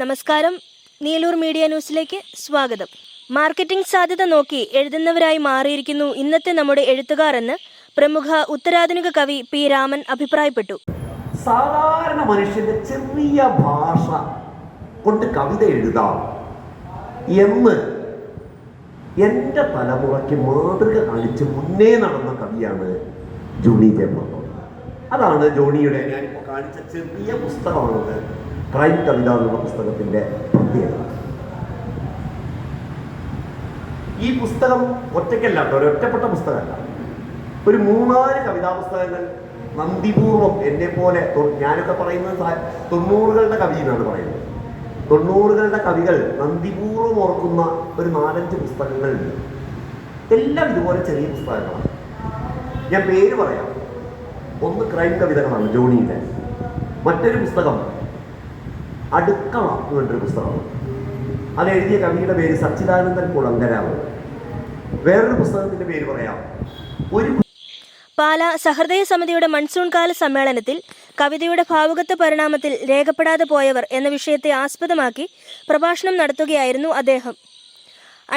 നമസ്കാരം, നീലൂർ മീഡിയ ന്യൂസിലേക്ക് സ്വാഗതം. മാർക്കറ്റിംഗ് സാധ്യത നോക്കി എഴുതുന്നവരായി മാറിയിരിക്കുന്നു ഇന്നത്തെ നമ്മുടെ എഴുത്തുകാർ എന്ന് പ്രമുഖ ഉത്തരാധുനിക കവി പി രാമൻ അഭിപ്രായപ്പെട്ടു. സാധാരണ മനുഷ്യന്റെ ചെറിയ ഭാഷ കൊണ്ട് കവിത എഴുതാം എന്ന് എൻ്റെ തലമുറയ്ക്ക് മാതൃക കാണിച്ച് മുന്നേ നടന്ന കവിയാണ് ജോണി ജെ പ്ലാത്തോട്ടം. അതാണ് ജോണിയുടെ ഞാനിപ്പോൾ കാണിച്ച ചെറിയ പുസ്തകമാണത്. ക്രൈം കവിത എന്നുള്ള പുസ്തകത്തിൻ്റെ പ്രത്യേകത. ഈ പുസ്തകം ഒറ്റയ്ക്കല്ല കേട്ടോ, ഒരൊറ്റപ്പെട്ട പുസ്തകമല്ല. ഒരു 3-4 കവിതാ പുസ്തകങ്ങൾ നന്ദിപൂർവം എന്നെ പോലെ, ഞാനൊക്കെ പറയുന്നത് 90കളുടെ കവി എന്നാണ് പറയുന്നത്. 90കളുടെ കവികൾ നന്ദിപൂർവം ഓർക്കുന്ന ഒരു 4-5 പുസ്തകങ്ങളുണ്ട്. എല്ലാം ഇതുപോലെ ചെറിയ പുസ്തകങ്ങളാണ്. ഞാൻ പേര് പറയാം. ഒന്ന് ക്രൈം കവിതകളാണ് ജോണിയുടെ. മറ്റൊരു പുസ്തകം അടുക്കള എന്ന് പറഞ്ഞൊരു പുസ്തകമാണ്. അത് എഴുതിയ കവിയുടെ പേര് സച്ചിദാനന്ദൻ കുളങ്കരാവ്. വേറൊരു പുസ്തകത്തിന്റെ പേര് പറയാം. പാലാ സഹൃദയ സമിതിയുടെ മൺസൂൺ കാല സമ്മേളനത്തിൽ കവിതയുടെ ഭാവുകത്വ പരിണാമത്തിൽ രേഖപ്പെടാതെ പോയവർ എന്ന വിഷയത്തെ ആസ്പദമാക്കി പ്രഭാഷണം നടത്തുകയായിരുന്നു അദ്ദേഹം.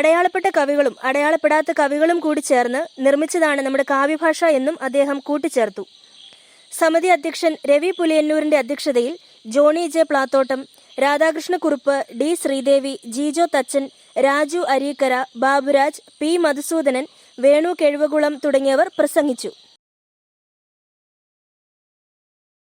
അടയാളപ്പെട്ട കവികളും അടയാളപ്പെടാത്ത കവികളും കൂടി ചേർന്ന് നിർമ്മിച്ചതാണ് നമ്മുടെ കാവ്യഭാഷ എന്നും അദ്ദേഹം കൂട്ടിച്ചേർത്തു. സമിതി അധ്യക്ഷൻ രവി പുലിയന്നൂരിന്റെ അധ്യക്ഷതയിൽ Johny J Plathottam, Radhakrishna Kurup, D Sreedevi, Jijo Thachan, Raju Areekkara, Baburaj, P Madhusoodanan, Venu Kezhuvakulam തുടങ്ങിയവർ പ്രസംഗിച്ചു.